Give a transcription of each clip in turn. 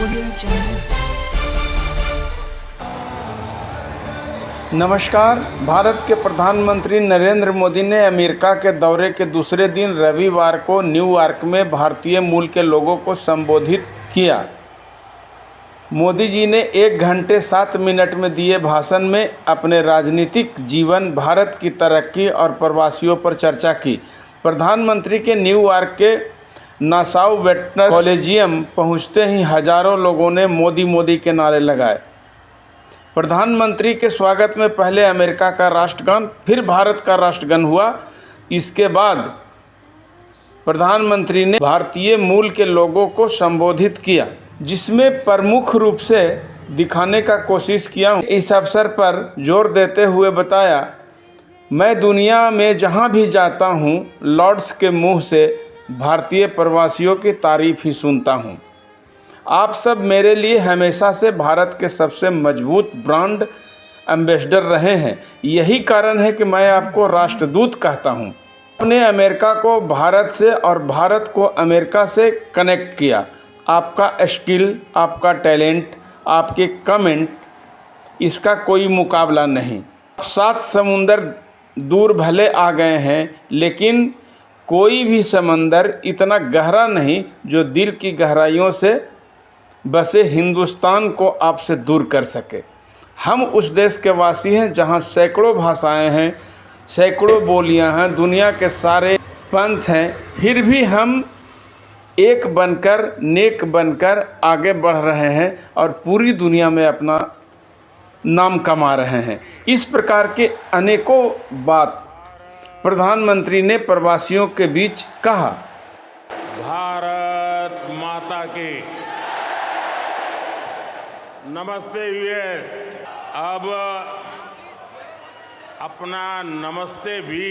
Audio Jungle. नमस्कार। भारत के प्रधानमंत्री नरेंद्र मोदी ने अमेरिका के दौरे के दूसरे दिन रविवार को न्यूयॉर्क में भारतीय मूल के लोगों को संबोधित किया। मोदी जी ने 1 घंटे 7 मिनट में दिए भाषण में अपने राजनीतिक जीवन, भारत की तरक्की और प्रवासियों पर चर्चा की। प्रधानमंत्री के न्यूयॉर्क के नासाउ वेटरनरी कॉलेजियम पहुंचते ही हजारों लोगों ने मोदी मोदी के नारे लगाए। प्रधानमंत्री के स्वागत में पहले अमेरिका का राष्ट्रगान, फिर भारत का राष्ट्रगान हुआ। इसके बाद प्रधानमंत्री ने भारतीय मूल के लोगों को संबोधित किया, जिसमें प्रमुख रूप से दिखाने का कोशिश किया। इस अवसर पर जोर देते हुए बताया, मैं दुनिया में जहां भी जाता हूं, लॉर्ड्स के मुंह से भारतीय प्रवासियों की तारीफ ही सुनता हूं। आप सब मेरे लिए हमेशा से भारत के सबसे मजबूत ब्रांड एम्बेसडर रहे हैं। यही कारण है कि मैं आपको राष्ट्रदूत कहता हूं। आपने अमेरिका को भारत से और भारत को अमेरिका से कनेक्ट किया। आपका स्किल, आपका टैलेंट, आपके कमेंट, इसका कोई मुकाबला नहीं। 7 समुंदर दूर भले आ गए हैं, लेकिन कोई भी समंदर इतना गहरा नहीं जो दिल की गहराइयों से बसे हिंदुस्तान को आपसे दूर कर सके। हम उस देश के वासी हैं जहां सैकड़ों भाषाएं हैं, सैकड़ों बोलियां हैं, दुनिया के सारे पंथ हैं, फिर भी हम एक बनकर, नेक बनकर आगे बढ़ रहे हैं और पूरी दुनिया में अपना नाम कमा रहे हैं। इस प्रकार के अनेकों बात प्रधानमंत्री ने प्रवासियों के बीच कहा। भारत माता की नमस्ते यूएस। अब अपना नमस्ते भी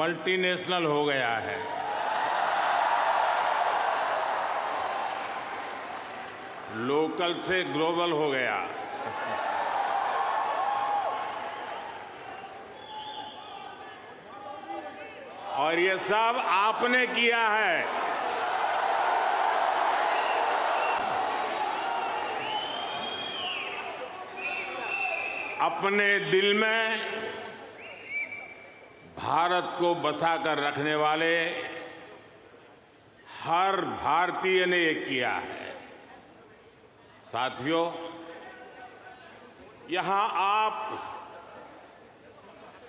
मल्टीनेशनल हो गया है। लोकल से ग्लोबल हो गया। और ये सब आपने किया है। अपने दिल में भारत को बसाकर रखने वाले हर भारतीय ने ये किया है। साथियों, यहां आप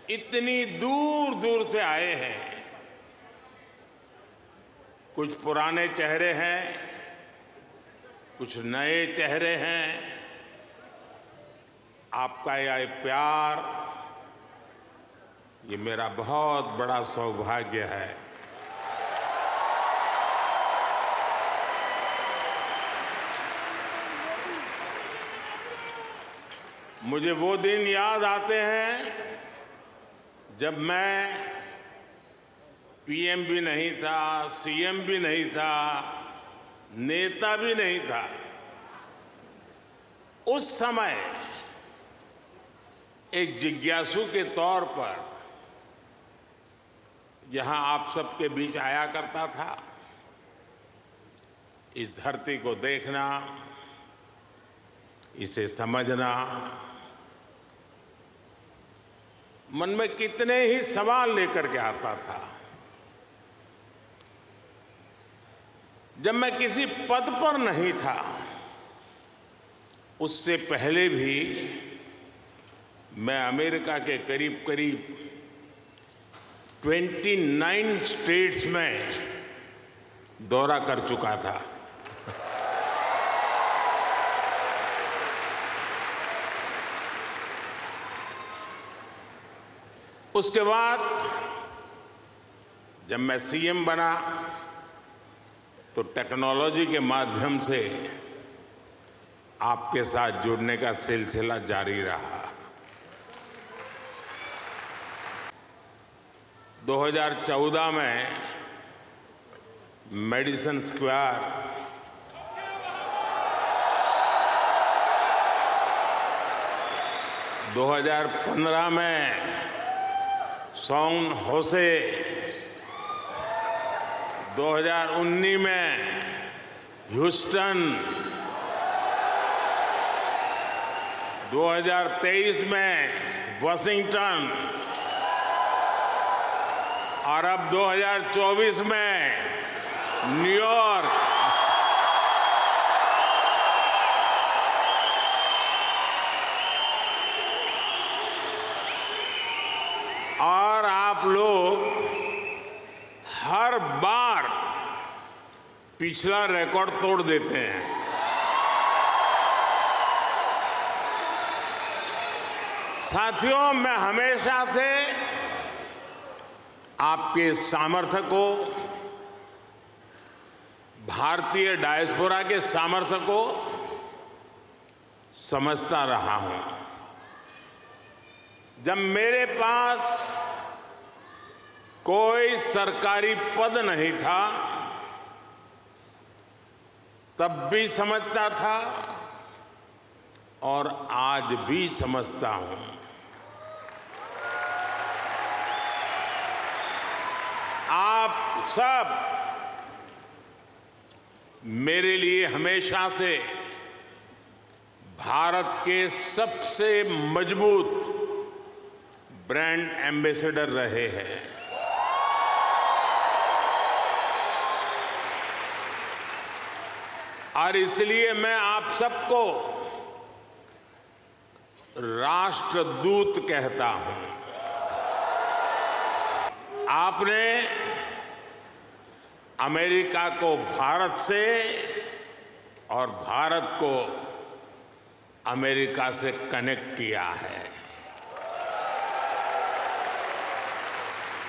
इतनी दूर दूर से आए हैं। कुछ पुराने चेहरे हैं, कुछ नए चेहरे हैं। आपका यह प्यार, ये मेरा बहुत बड़ा सौभाग्य है। मुझे वो दिन याद आते हैं जब मैं पीएम भी नहीं था, सीएम भी नहीं था, नेता भी नहीं था। उस समय एक जिज्ञासु के तौर पर यहां आप सबके बीच आया करता था। इस धरती को देखना, इसे समझना, मन में कितने ही सवाल लेकर के आता था। जब मैं किसी पद पर नहीं था, उससे पहले भी मैं अमेरिका के करीब करीब 29 स्टेट्स में दौरा कर चुका था। उसके बाद जब मैं सीएम बना तो टेक्नोलॉजी के माध्यम से आपके साथ जुड़ने का सिलसिला जारी रहा। 2014 में मेडिसन स्क्वायर, 2015 में सॉन होसे, 2019 में ह्यूस्टन, 2023 में वाशिंगटन और अब 2024 में न्यूयॉर्क। और आप लोग हर बार पिछला रिकॉर्ड तोड़ देते हैं। साथियों, मैं हमेशा से आपके सामर्थ्य को, भारतीय डायस्पोरा के सामर्थ्य को समझता रहा हूं। जब मेरे पास कोई सरकारी पद नहीं था तब भी समझता था और आज भी समझता हूं। आप सब मेरे लिए हमेशा से भारत के सबसे मजबूत ब्रांड एम्बेसडर रहे हैं। और इसलिए मैं आप सबको राष्ट्रदूत कहता हूं। आपने अमेरिका को भारत से और भारत को अमेरिका से कनेक्ट किया है।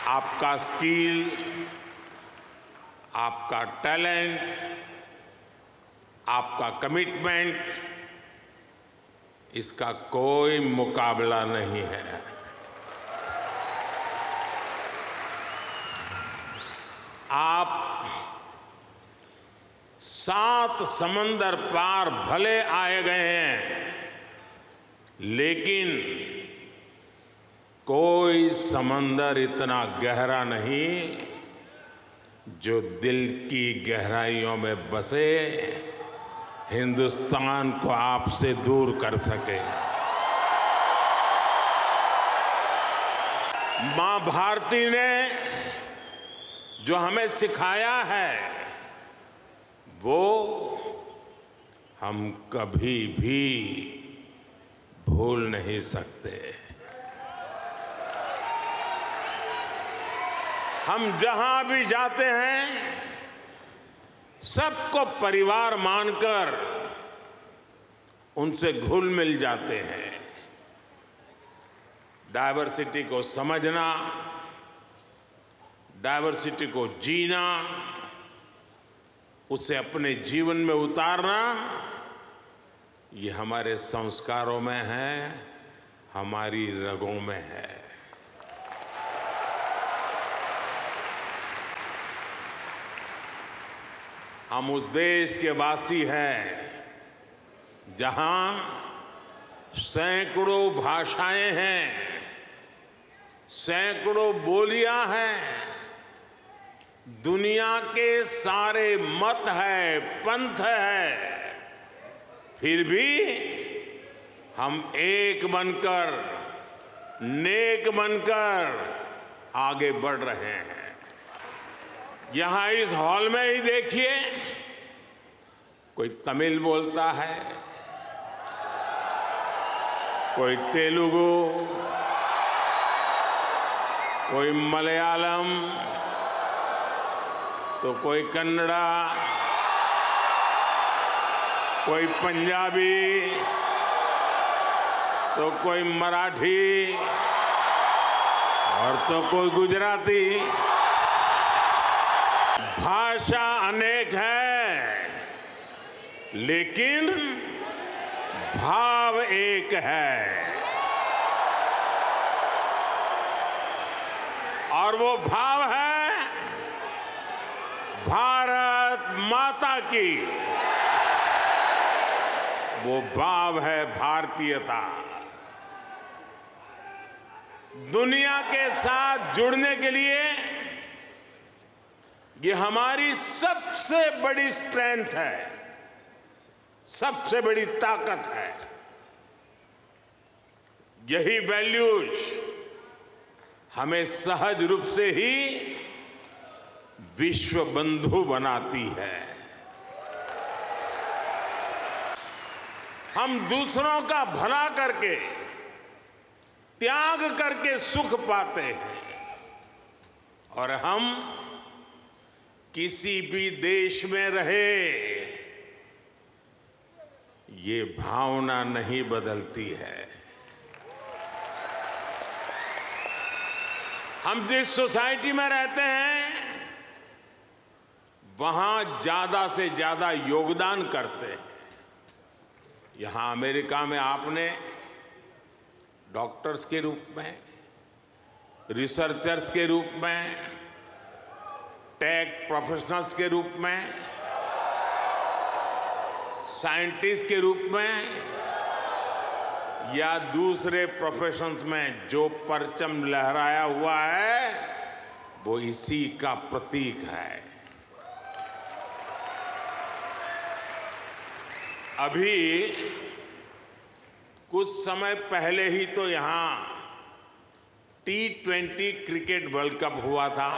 आपका स्किल, आपका टैलेंट, आपका कमिटमेंट, इसका कोई मुकाबला नहीं है। आप 7 समंदर पार भले आए गए हैं, लेकिन कोई समंदर इतना गहरा नहीं जो दिल की गहराइयों में बसे हिंदुस्तान को आपसे दूर कर सके। मां भारती ने जो हमें सिखाया है वो हम कभी भी भूल नहीं सकते। हम जहां भी जाते हैं सबको परिवार मानकर उनसे घुल मिल जाते हैं। डायवर्सिटी को समझना, डायवर्सिटी को जीना, उसे अपने जीवन में उतारना, ये हमारे संस्कारों में है, हमारी रगों में है। हम उस देश के वासी हैं जहां सैकड़ों भाषाएं हैं, सैकड़ों बोलियां हैं, दुनिया के सारे मत है, पंथ है, फिर भी हम एक बनकर, नेक बनकर आगे बढ़ रहे हैं। यहां इस हॉल में ही देखिए, कोई तमिल बोलता है, कोई तेलुगु, कोई मलयालम, तो कोई कन्नड़ा, कोई पंजाबी, तो कोई मराठी और तो कोई गुजराती। भाषा अनेक है लेकिन भाव एक है, और वो भाव है भारत माता की। वो भाव है भारतीयता। दुनिया के साथ जुड़ने के लिए ये हमारी सबसे बड़ी स्ट्रेंथ है, सबसे बड़ी ताकत है। यही वैल्यूज हमें सहज रूप से ही विश्व बंधु बनाती है। हम दूसरों का भला करके, त्याग करके सुख पाते हैं और हम किसी भी देश में रहे, ये भावना नहीं बदलती है। हम जिस सोसाइटी में रहते हैं वहां ज्यादा से ज्यादा योगदान करते हैं। यहां अमेरिका में आपने डॉक्टर्स के रूप में, रिसर्चर्स के रूप में, टेक प्रोफेशनल्स के रूप में, साइंटिस्ट के रूप में या दूसरे प्रोफेशंस में जो परचम लहराया हुआ है वो इसी का प्रतीक है। अभी कुछ समय पहले ही तो यहां T20 क्रिकेट वर्ल्ड कप हुआ था।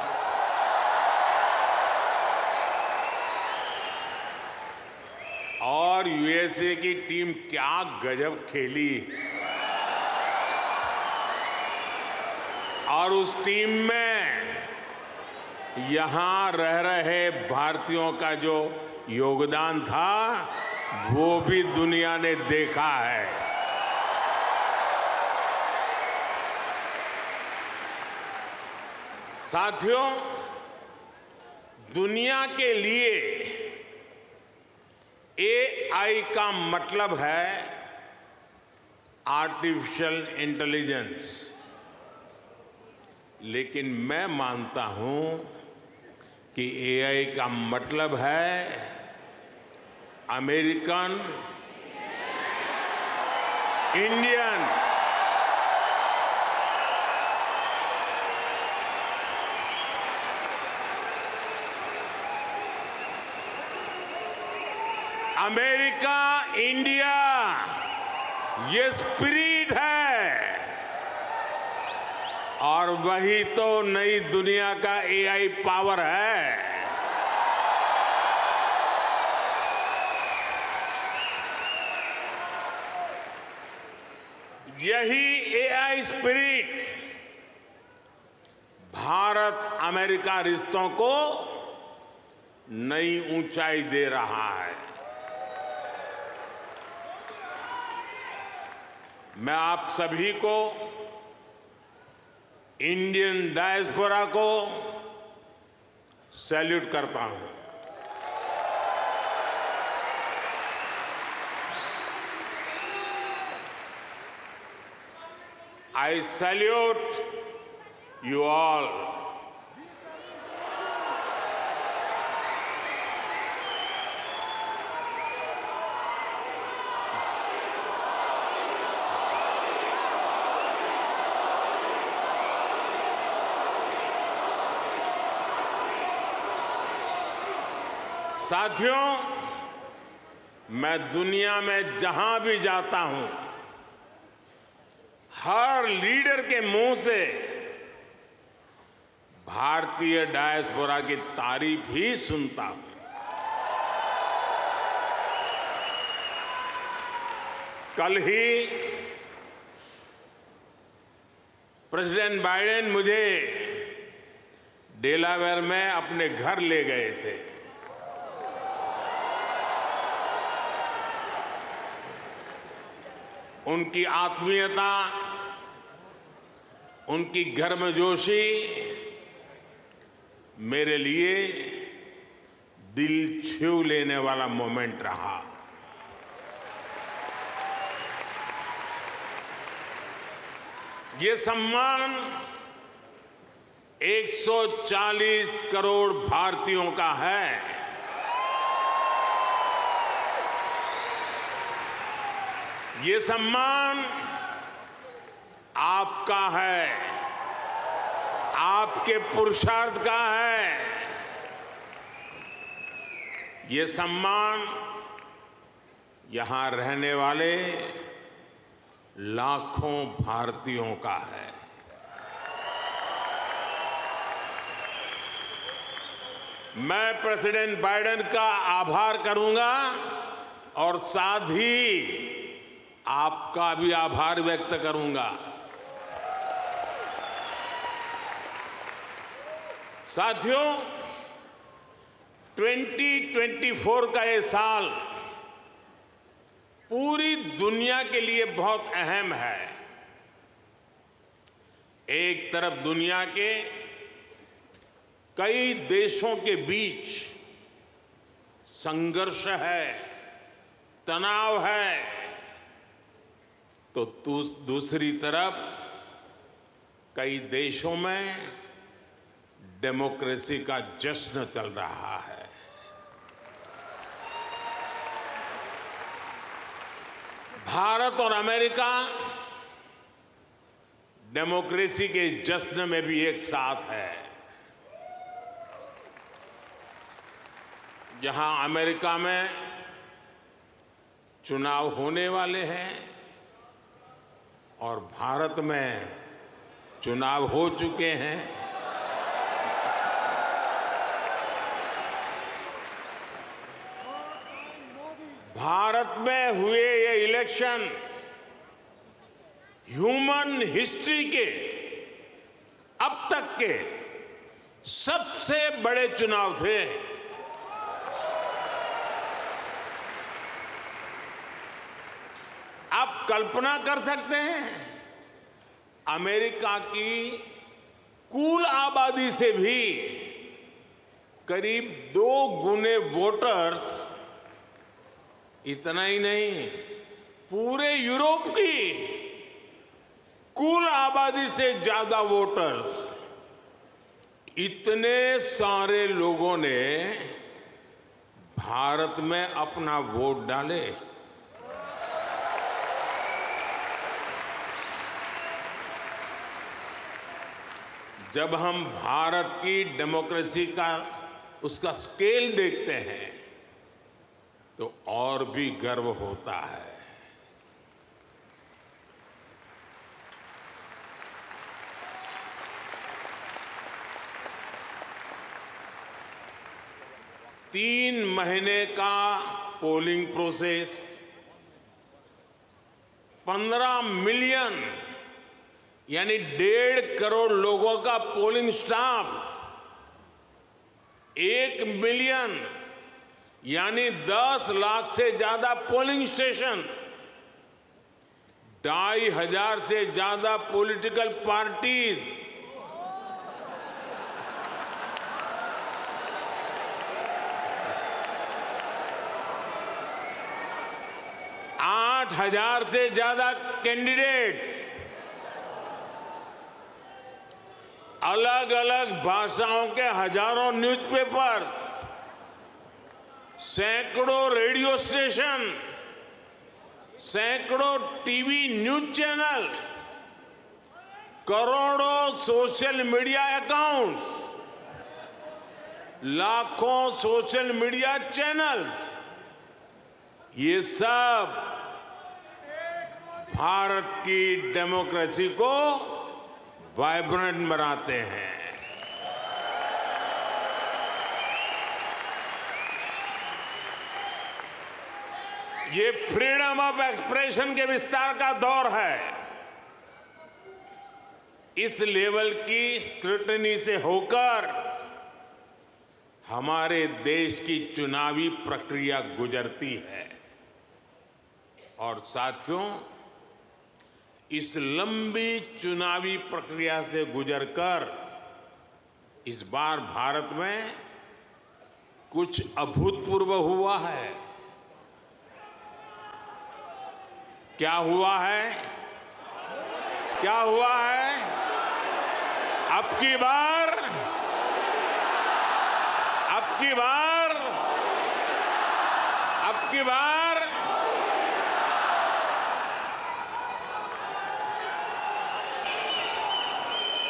और यूएसए की टीम क्या गजब खेली, और उस टीम में यहां रह रहे भारतीयों का जो योगदान था वो भी दुनिया ने देखा है। साथियों, दुनिया के लिए AI का मतलब है आर्टिफिशियल इंटेलिजेंस, लेकिन मैं मानता हूं कि AI का मतलब है अमेरिकन इंडियन अमेरिका इंडिया, ये स्पिरिट है और वही तो नई दुनिया का AI पावर है। यही AI स्पिरिट भारत अमेरिका रिश्तों को नई ऊंचाई दे रहा है। मैं आप सभी को, इंडियन डायस्पोरा को सैल्यूट करता हूं। I salute you all. साथियों, मैं दुनिया में जहां भी जाता हूं, हर लीडर के मुंह से भारतीय डायस्पोरा की तारीफ ही सुनता हूं। कल ही प्रेसिडेंट बाइडेन मुझे डेलावेयर में अपने घर ले गए थे। उनकी आत्मीयता, उनकी गर्मजोशी मेरे लिए दिल छू लेने वाला मोमेंट रहा। ये सम्मान 140 करोड़ भारतीयों का है। ये सम्मान आपका है, आपके पुरुषार्थ का है, ये सम्मान यहां रहने वाले लाखों भारतीयों का है। मैं प्रेसिडेंट बाइडेन का आभार करूंगा और साथ ही आपका भी आभार व्यक्त करूंगा। साथियों, 2024 का ये साल पूरी दुनिया के लिए बहुत अहम है। एक तरफ दुनिया के कई देशों के बीच संघर्ष है, तनाव है, तो दूसरी तरफ कई देशों में डेमोक्रेसी का जश्न चल रहा है। भारत और अमेरिका डेमोक्रेसी के जश्न में भी एक साथ है। जहां अमेरिका में चुनाव होने वाले हैं और भारत में चुनाव हो चुके हैं, भारत में हुए ये इलेक्शन ह्यूमन हिस्ट्री के अब तक के सबसे बड़े चुनाव थे। आप कल्पना कर सकते हैं, अमेरिका की कुल आबादी से भी करीब 2 गुने वोटर्स, इतना ही नहीं, पूरे यूरोप की कुल आबादी से ज्यादा वोटर्स, इतने सारे लोगों ने भारत में अपना वोट डाले। जब हम भारत की डेमोक्रेसी का उसका स्केल देखते हैं तो और भी गर्व होता है। तीन महीने का पोलिंग प्रोसेस, 15 मिलियन यानी 1.5 करोड़ लोगों का पोलिंग स्टाफ, 1 मिलियन यानी 10 लाख से ज्यादा पोलिंग स्टेशन, 2,500 से ज्यादा पॉलिटिकल पार्टीज, 8,000 से ज्यादा कैंडिडेट्स, अलग अलग भाषाओं के हजारों न्यूज़पेपर्स, सैकड़ों रेडियो स्टेशन, सैकड़ों टीवी न्यूज चैनल, करोड़ों सोशल मीडिया अकाउंट्स, लाखों सोशल मीडिया चैनल्स, ये सब भारत की डेमोक्रेसी को वाइब्रेंट बनाते हैं। ये फ्रीडम ऑफ एक्सप्रेशन के विस्तार का दौर है। इस लेवल की स्क्रूटनी से होकर हमारे देश की चुनावी प्रक्रिया गुजरती है। और साथियों, इस लंबी चुनावी प्रक्रिया से गुजरकर इस बार भारत में कुछ अभूतपूर्व हुआ है। क्या हुआ है? क्या हुआ है? अब की बार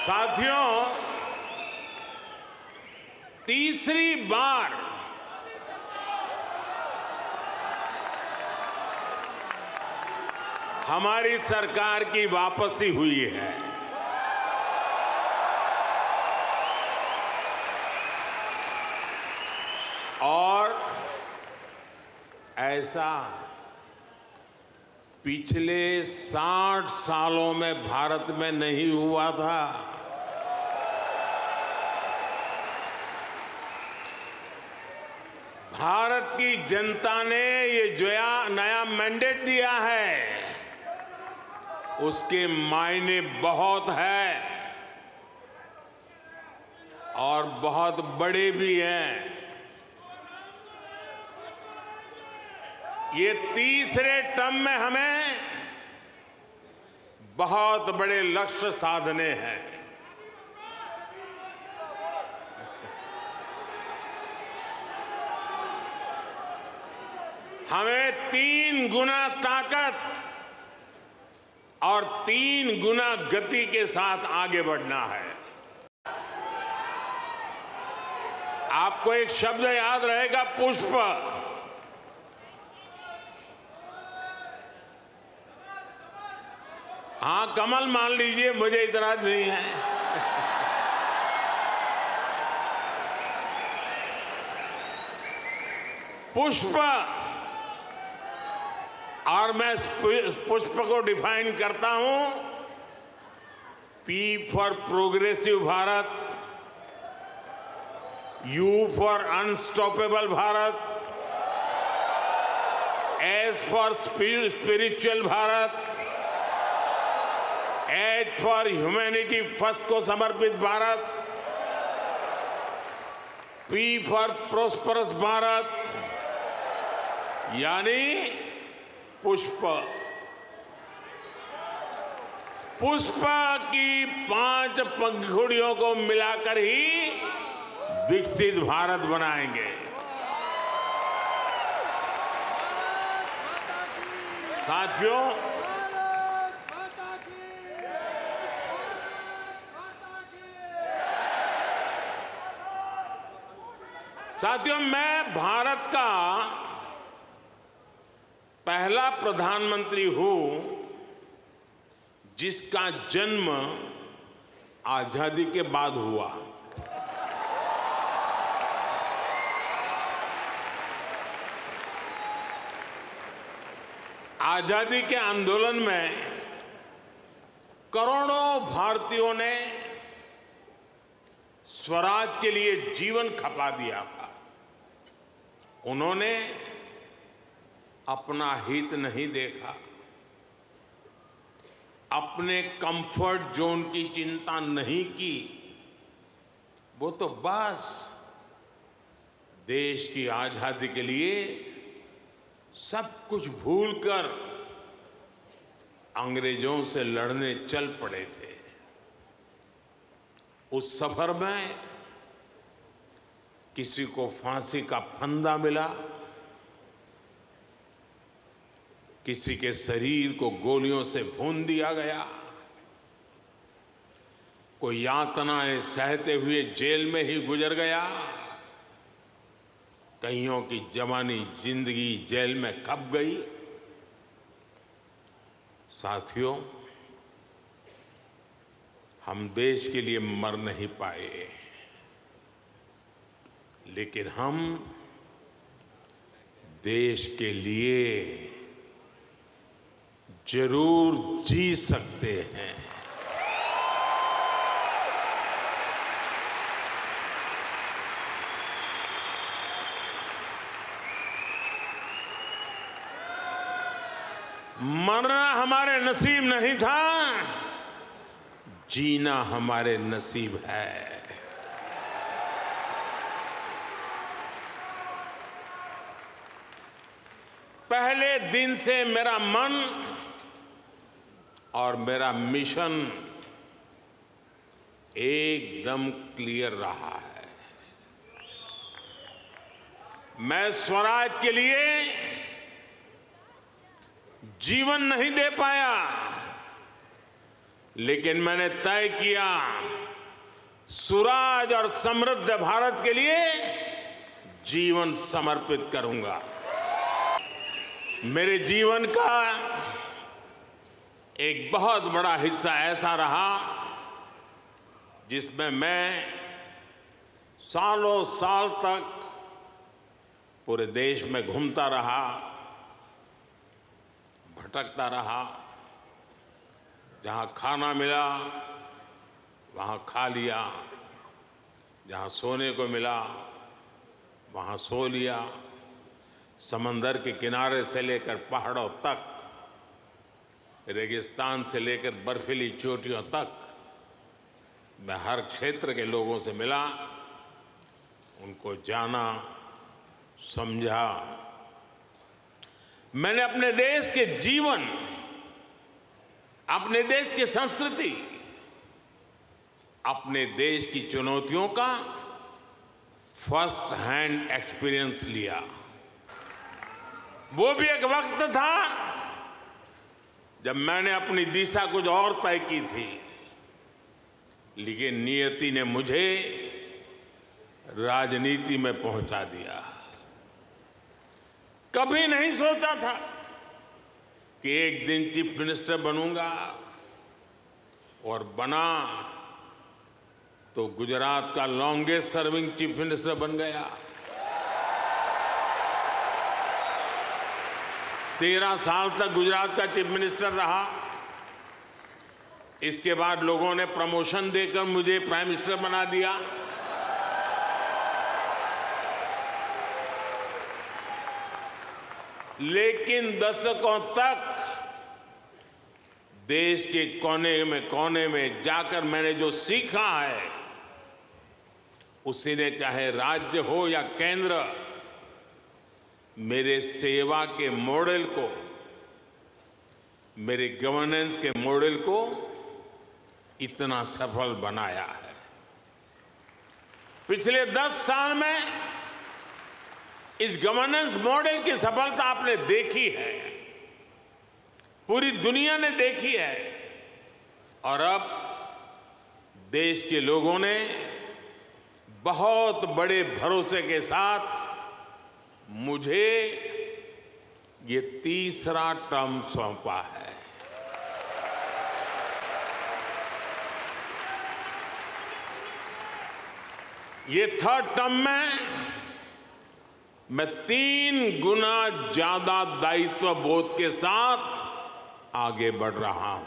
साथियों, तीसरी बार हमारी सरकार की वापसी हुई है। और ऐसा पिछले 60 सालों में भारत में नहीं हुआ था। भारत की जनता ने ये जो नया मैंडेट दिया है उसके मायने बहुत है और बहुत बड़े भी हैं। ये तीसरे टर्म में हमें बहुत बड़े लक्ष्य साधने हैं। हमें 3 गुना ताकत और 3 गुना गति के साथ आगे बढ़ना है। आपको एक शब्द याद रहेगा, पुष्प। हाँ, कमल मान लीजिए, मुझे इतराज नहीं है। पुष्प, और मैं पुष्प को डिफाइन करता हूं, P for progressive Bharat, U for unstoppable Bharat, S for spiritual Bharat, H for humanity first को समर्पित Bharat, P for prosperous Bharat, यानी पुष्प। पुष्प की 5 पंखुड़ियों को मिलाकर ही विकसित भारत बनाएंगे। साथियों, मैं भारत का पहला प्रधानमंत्री हूं जिसका जन्म आजादी के बाद हुआ। आजादी के आंदोलन में करोड़ों भारतीयों ने स्वराज के लिए जीवन खपा दिया था। उन्होंने अपना हित नहीं देखा, अपने कंफर्ट जोन की चिंता नहीं की। वो तो बस देश की आजादी के लिए सब कुछ भूलकर अंग्रेजों से लड़ने चल पड़े थे। उस सफर में किसी को फांसी का फंदा मिला, किसी के शरीर को गोलियों से भून दिया गया, कोई यातनाएं सहते हुए जेल में ही गुजर गया, कईयों की जवानी जिंदगी जेल में खप गई। साथियों, हम देश के लिए मर नहीं पाए, लेकिन हम देश के लिए जरूर जी सकते हैं। मरना हमारे नसीब नहीं था, जीना हमारे नसीब है। पहले दिन से मेरा मन और मेरा मिशन एकदम क्लियर रहा है। मैं स्वराज के लिए जीवन नहीं दे पाया, लेकिन मैंने तय किया सुराज और समृद्ध भारत के लिए जीवन समर्पित करूंगा। मेरे जीवन का एक बहुत बड़ा हिस्सा ऐसा रहा जिसमें मैं सालों साल तक पूरे देश में घूमता रहा, भटकता रहा। जहां खाना मिला वहां खा लिया, जहां सोने को मिला वहां सो लिया। समंदर के किनारे से लेकर पहाड़ों तक, रेगिस्तान से लेकर बर्फीली चोटियों तक मैं हर क्षेत्र के लोगों से मिला, उनको जाना, समझा। मैंने अपने देश के जीवन, अपने देश की संस्कृति, अपने देश की चुनौतियों का फर्स्ट हैंड एक्सपीरियंस लिया। वो भी एक वक्त था जब मैंने अपनी दिशा कुछ और तय की थी, लेकिन नियति ने मुझे राजनीति में पहुंचा दिया। कभी नहीं सोचा था कि एक दिन चीफ मिनिस्टर बनूंगा, और बना तो गुजरात का लॉन्गेस्ट सर्विंग चीफ मिनिस्टर बन गया। 13 साल तक गुजरात का चीफ मिनिस्टर रहा। इसके बाद लोगों ने प्रमोशन देकर मुझे प्राइम मिनिस्टर बना दिया। लेकिन दशकों तक देश के कोने में जाकर मैंने जो सीखा है, उसी ने चाहे राज्य हो या केंद्र, मेरे सेवा के मॉडल को, मेरे गवर्नेंस के मॉडल को इतना सफल बनाया है। पिछले 10 साल में इस गवर्नेंस मॉडल की सफलता आपने देखी है, पूरी दुनिया ने देखी है। और अब देश के लोगों ने बहुत बड़े भरोसे के साथ मुझे ये तीसरा टर्म सौंपा है। ये थर्ड टर्म में मैं 3 गुना ज्यादा दायित्व बोध के साथ आगे बढ़ रहा हूं।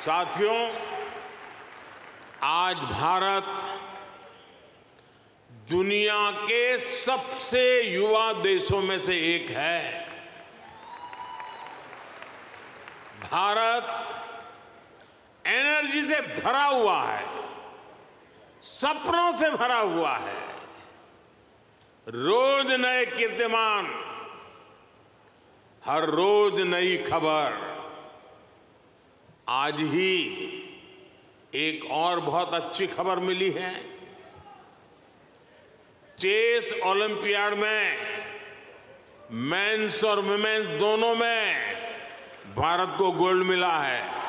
साथियों, आज भारत दुनिया के सबसे युवा देशों में से एक है। भारत एनर्जी से भरा हुआ है, सपनों से भरा हुआ है। रोज नए कीर्तिमान, हर रोज नई खबर। आज ही एक और बहुत अच्छी खबर मिली है। चेस ओलंपियाड में मेंस और वुमेन्स दोनों में भारत को गोल्ड मिला है।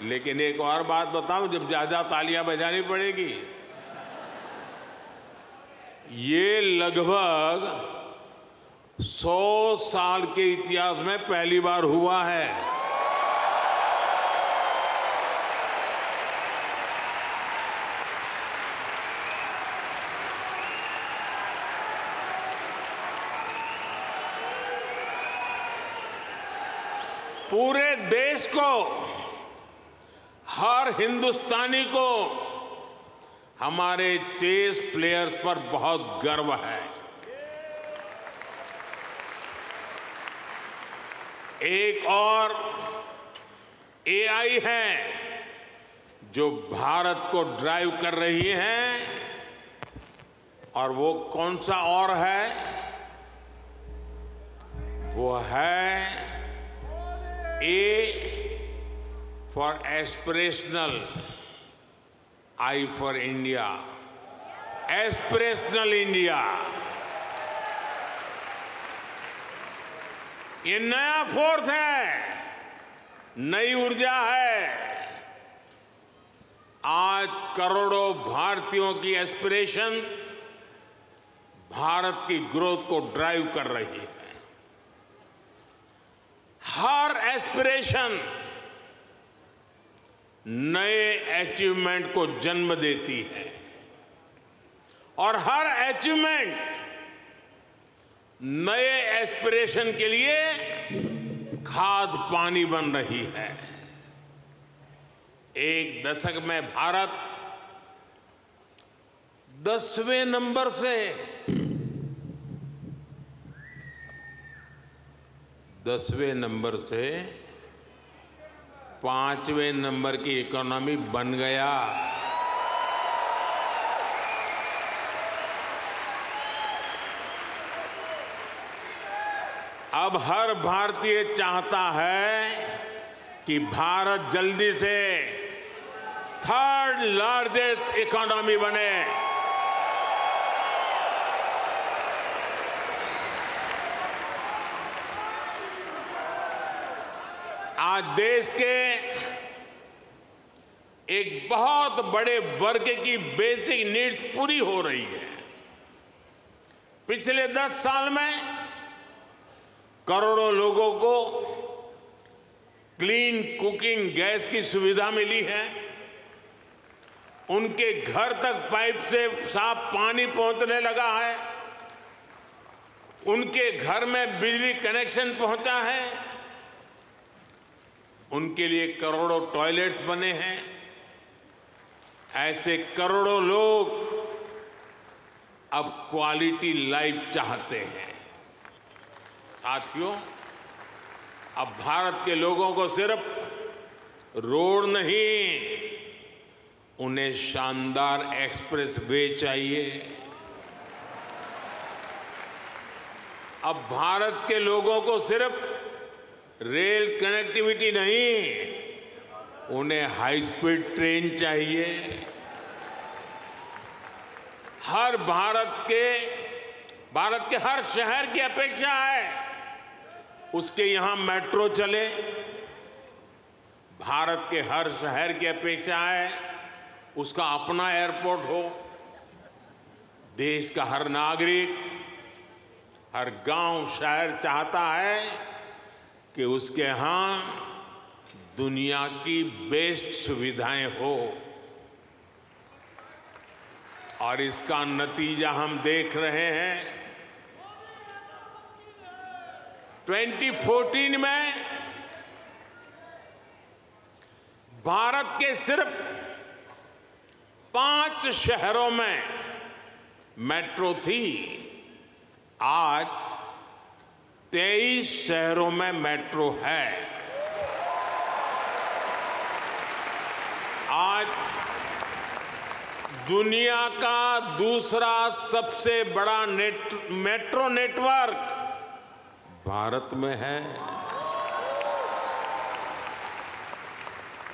लेकिन एक और बात बताऊं, जब ज्यादा तालियां बजानी पड़ेगी। ये लगभग 100 साल के इतिहास में पहली बार हुआ है। पूरे देश को, हर हिंदुस्तानी को हमारे चेस प्लेयर्स पर बहुत गर्व है। एक और एआई है जो भारत को ड्राइव कर रही है, और वो कौन सा और है? वो है A for aspirational, I for India, aspirational India. ये नया फोर्स है, नई ऊर्जा है। आज करोड़ों भारतीयों की एस्पिरेशन भारत की ग्रोथ को ड्राइव कर रही है। हर एस्पिरेशन नए अचीवमेंट को जन्म देती है और हर अचीवमेंट नए एस्पिरेशन के लिए खाद पानी बन रही है। एक दशक में भारत 10वें नंबर से 5वें नंबर की इकोनॉमी बन गया। अब हर भारतीय चाहता है कि भारत जल्दी से 3rd लार्जेस्ट इकोनॉमी बने। आज देश के एक बहुत बड़े वर्ग की बेसिक नीड्स पूरी हो रही है। पिछले 10 साल में करोड़ों लोगों को क्लीन कुकिंग गैस की सुविधा मिली है। उनके घर तक पाइप से साफ पानी पहुंचने लगा है। उनके घर में बिजली कनेक्शन पहुंचा है। उनके लिए करोड़ों टॉयलेट्स बने हैं। ऐसे करोड़ों लोग अब क्वालिटी लाइफ चाहते हैं। साथियों, अब भारत के लोगों को सिर्फ रोड नहीं, उन्हें शानदार एक्सप्रेस वे चाहिए। अब भारत के लोगों को सिर्फ रेल कनेक्टिविटी नहीं, उन्हें हाई स्पीड ट्रेन चाहिए। भारत के हर शहर की अपेक्षा है उसके यहां मेट्रो चले। भारत के हर शहर की अपेक्षा है उसका अपना एयरपोर्ट हो। देश का हर नागरिक, हर गांव शहर चाहता है कि उसके यहां दुनिया की बेस्ट सुविधाएं हो। और इसका नतीजा हम देख रहे हैं। 2014 में भारत के सिर्फ 5 शहरों में मेट्रो थी। आज 23 शहरों में मेट्रो है। आज दुनिया का दूसरा सबसे बड़ा मेट्रो नेटवर्क भारत में है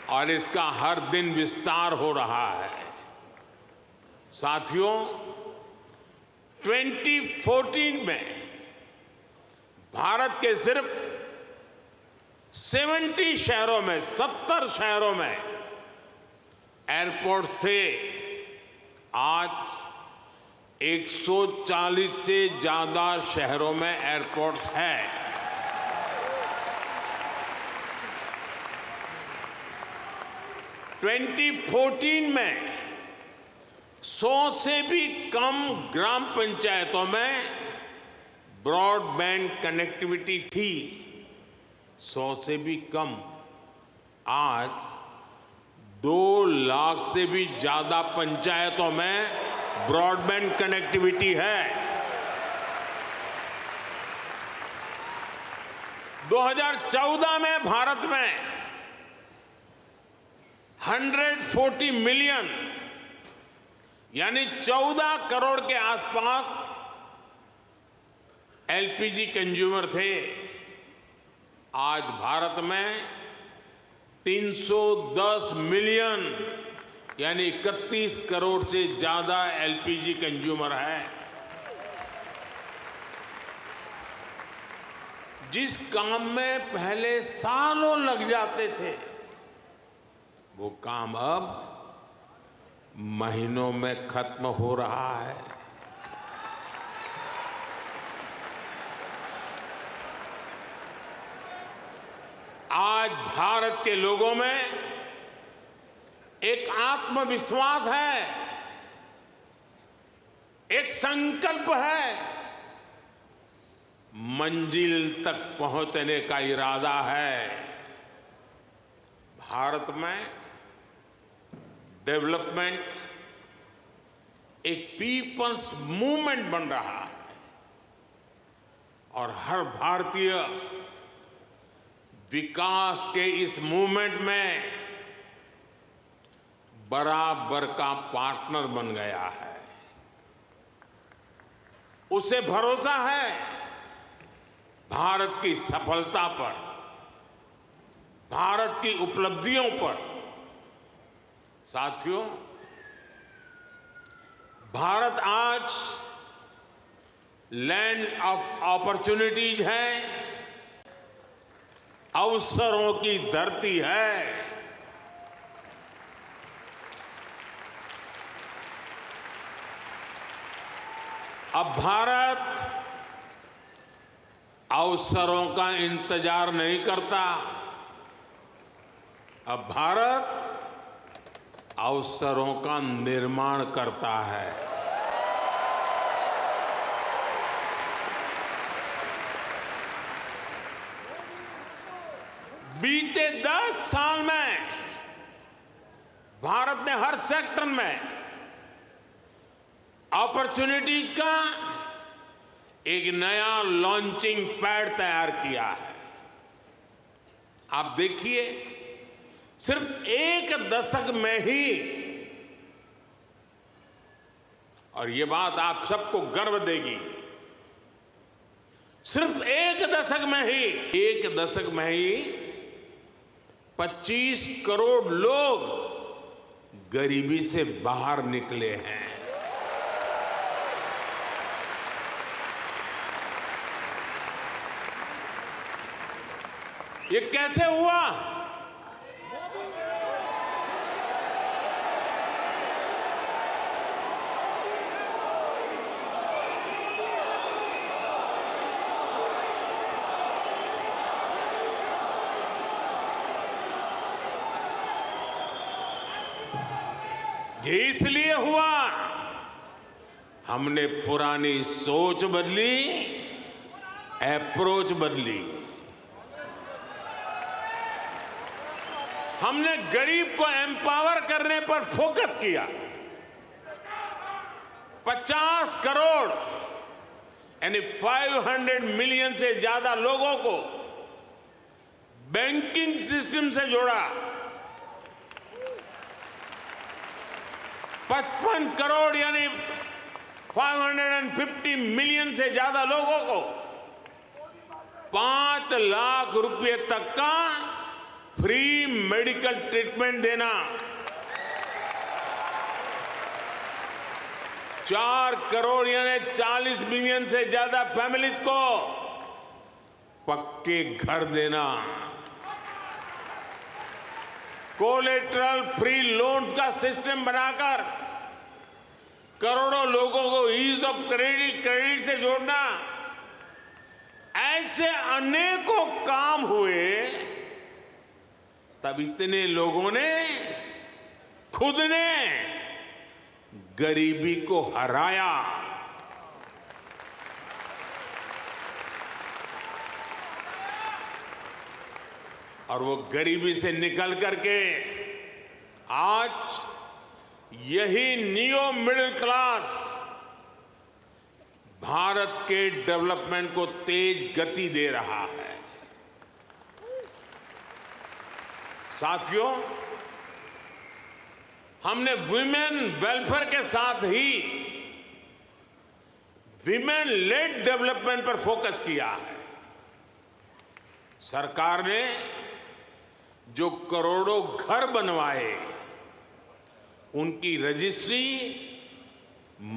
और इसका हर दिन विस्तार हो रहा है। साथियों, 2014 में भारत के सिर्फ 70 शहरों में 70 शहरों में एयरपोर्ट्स थे। आज 140 से ज्यादा शहरों में एयरपोर्ट्स है। – 2014 में 100 से भी कम ग्राम पंचायतों में ब्रॉडबैंड कनेक्टिविटी थी। 100 से भी कम। आज 2 लाख से भी ज्यादा पंचायतों में ब्रॉडबैंड कनेक्टिविटी है। 2014 में भारत में 140 मिलियन यानी 14 करोड़ के आसपास एलपीजी कंज्यूमर थे। आज भारत में 310 मिलियन यानी 31 करोड़ से ज्यादा एलपीजी कंज्यूमर है। जिस काम में पहले सालों लग जाते थे वो काम अब महीनों में खत्म हो रहा है। आज भारत के लोगों में एक आत्मविश्वास है, एक संकल्प है, मंजिल तक पहुंचने का इरादा है। भारत में डेवलपमेंट एक पीपल्स मूवमेंट बन रहा है और हर भारतीय विकास के इस मूवमेंट में बराबर का पार्टनर बन गया है। उसे भरोसा है भारत की सफलता पर, भारत की उपलब्धियों पर। साथियों, भारत आज लैंड ऑफ अपॉर्चुनिटीज है, अवसरों की धरती है। अब भारत अवसरों का इंतजार नहीं करता, अब भारत अवसरों का निर्माण करता है। बीते 10 साल में भारत ने हर सेक्टर में अपॉर्चुनिटीज का एक नया लॉन्चिंग पैड तैयार किया है। आप देखिए, सिर्फ एक दशक में ही, और ये बात आप सबको गर्व देगी, सिर्फ एक दशक में ही 25 करोड़ लोग गरीबी से बाहर निकले हैं। ये कैसे हुआ? ये इसलिए हुआ, हमने पुरानी सोच बदली, अप्रोच बदली। हमने गरीब को एम्पावर करने पर फोकस किया। 50 करोड़ यानी 500 मिलियन से ज्यादा लोगों को बैंकिंग सिस्टम से जोड़ा। 55 करोड़ यानी 550 मिलियन से ज्यादा लोगों को 5 लाख रुपए तक का फ्री मेडिकल ट्रीटमेंट देना। 4 करोड़ यानी 40 मिलियन से ज्यादा फैमिलीज को पक्के घर देना। कोलेटरल फ्री लोन्स का सिस्टम बनाकर करोड़ों लोगों को ईज ऑफ क्रेडिट से जोड़ना। ऐसे अनेकों काम हुए, तब इतने लोगों ने खुद ने गरीबी को हराया। और वो गरीबी से निकल करके आज यही नियो मिडिल क्लास भारत के डेवलपमेंट को तेज गति दे रहा है। साथियों, हमने विमेन वेलफेयर के साथ ही विमेन लेड डेवलपमेंट पर फोकस किया है। सरकार ने जो करोड़ों घर बनवाए, उनकी रजिस्ट्री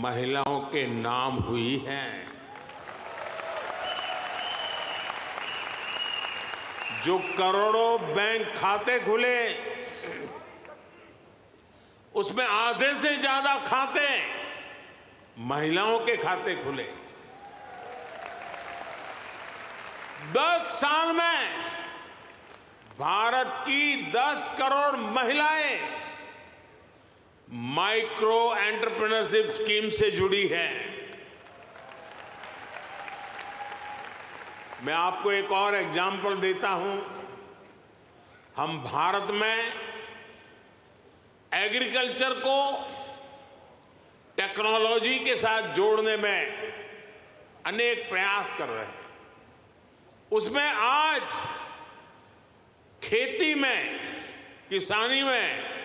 महिलाओं के नाम हुई है। जो करोड़ों बैंक खाते खुले, उसमें आधे से ज्यादा खाते महिलाओं के खाते खुले। 10 साल में भारत की 10 करोड़ महिलाएं माइक्रो एंटरप्रेन्योरशिप स्कीम से जुड़ी है। मैं आपको एक और एग्जाम्पल देता हूं। हम भारत में एग्रीकल्चर को टेक्नोलॉजी के साथ जोड़ने में अनेक प्रयास कर रहे हैं। उसमें आज खेती में, किसानी में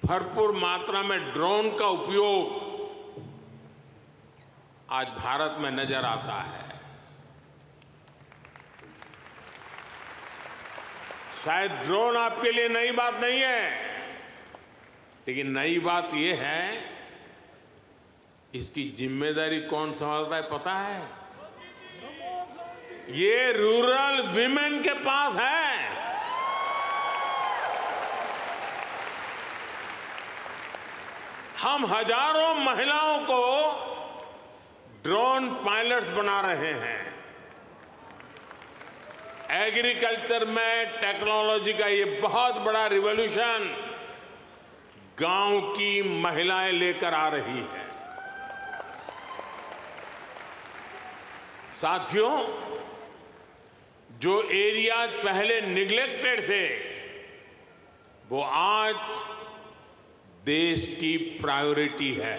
भरपूर मात्रा में ड्रोन का उपयोग आज भारत में नजर आता है। शायद ड्रोन आपके लिए नई बात नहीं है, लेकिन नई बात यह है इसकी जिम्मेदारी कौन संभालता है पता है? ये रूरल विमेन के पास है। हम हजारों महिलाओं को ड्रोन पायलट्स बना रहे हैं। एग्रीकल्चर में टेक्नोलॉजी का ये बहुत बड़ा रिवॉल्यूशन गांव की महिलाएं लेकर आ रही है। साथियों, जो एरियाज पहले निग्लेक्टेड थे वो आज देश की प्रायोरिटी है।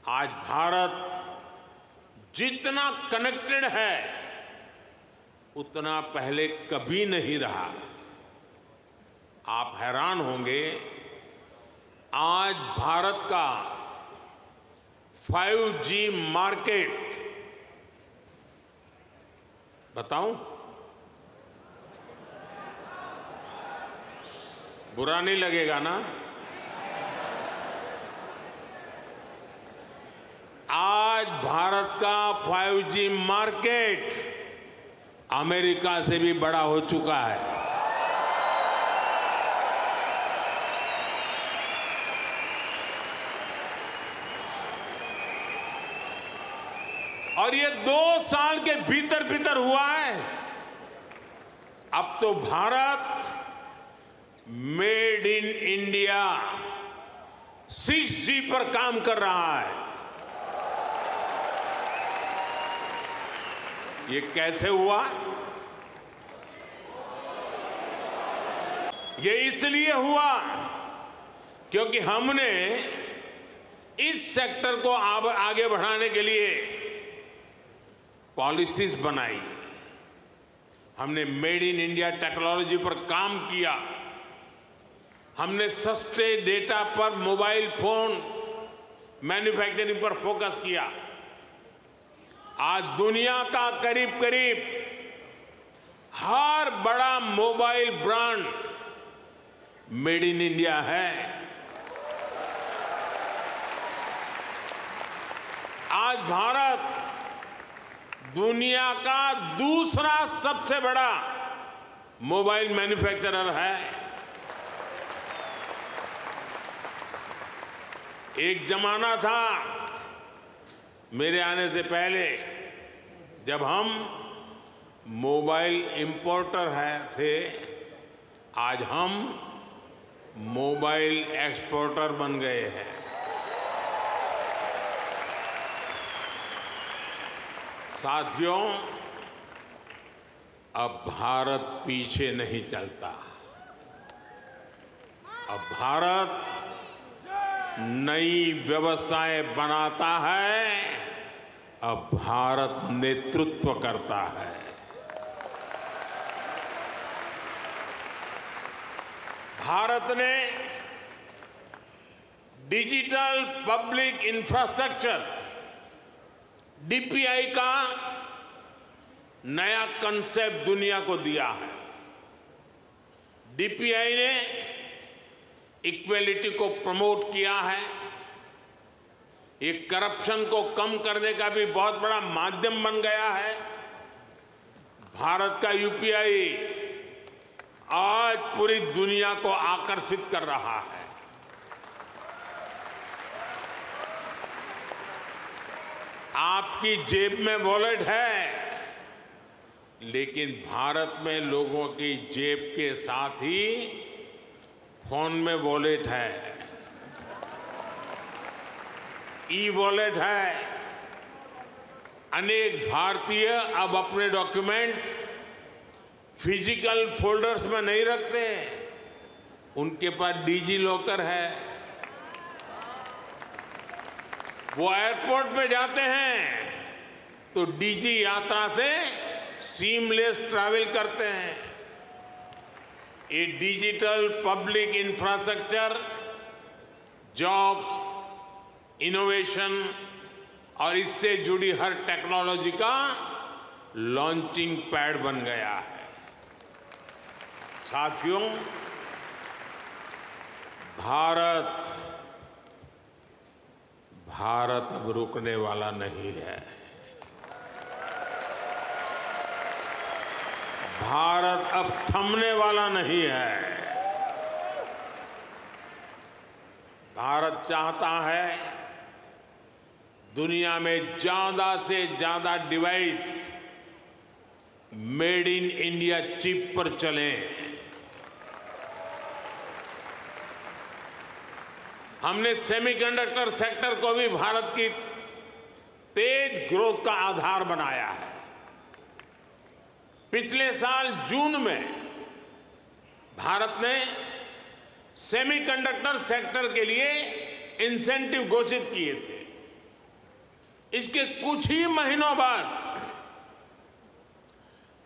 आज भारत जितना कनेक्टेड है उतना पहले कभी नहीं रहा। आप हैरान होंगे, आज भारत का 5G मार्केट, बताऊं? बुरा नहीं लगेगा ना? आज भारत का 5G मार्केट अमेरिका से भी बड़ा हो चुका है। और ये 2 साल के भीतर भीतर हुआ है। अब तो Bharat made in India 6G पर काम कर रहा है। ये कैसे हुआ? ये इसलिए हुआ क्योंकि हमने इस सेक्टर को आगे बढ़ाने के लिए पॉलिसीज बनाई। हमने मेड इन इंडिया टेक्नोलॉजी पर काम किया। हमने सस्ते डेटा पर मोबाइल फोन मैन्युफैक्चरिंग पर फोकस किया। आज दुनिया का करीब करीब हर बड़ा mobile brand made in India है। आज भारत दुनिया का दूसरा सबसे बड़ा मोबाइल मैन्युफैक्चरर है। एक जमाना था मेरे आने से पहले जब हम मोबाइल इंपोर्टर थे, आज हम मोबाइल एक्सपोर्टर बन गए हैं। साथियों, अब भारत पीछे नहीं चलता। अब भारत नई व्यवस्थाएं बनाता है। अब भारत नेतृत्व करता है। भारत ने डिजिटल पब्लिक इंफ्रास्ट्रक्चर डीपीआई का नया कंसेप्ट दुनिया को दिया है। डीपीआई ने इक्वेलिटी को प्रमोट किया है। ये करप्शन को कम करने का भी बहुत बड़ा माध्यम बन गया है। भारत का यूपीआई आज पूरी दुनिया को आकर्षित कर रहा है। आपकी जेब में वॉलेट है, लेकिन भारत में लोगों की जेब के साथ ही फोन में वॉलेट है, ई वॉलेट है। अनेक भारतीय अब अपने डॉक्यूमेंट्स फिजिकल फोल्डर्स में नहीं रखते, उनके पास डिजी लॉकर है। वो एयरपोर्ट में जाते हैं तो डिजी यात्रा से सीमलेस ट्रैवल करते हैं। ये digital public infrastructure jobs, innovation और इससे जुड़ी हर टेक्नोलॉजी का लॉन्चिंग पैड बन गया है। साथियों, भारत अब रुकने वाला नहीं है। भारत अब थमने वाला नहीं है। भारत चाहता है दुनिया में ज्यादा से ज्यादा device made in India chip पर चलें। हमने सेमीकंडक्टर सेक्टर को भी भारत की तेज ग्रोथ का आधार बनाया है। पिछले साल जून में भारत ने सेमीकंडक्टर सेक्टर के लिए इंसेंटिव घोषित किए थे। इसके कुछ ही महीनों बाद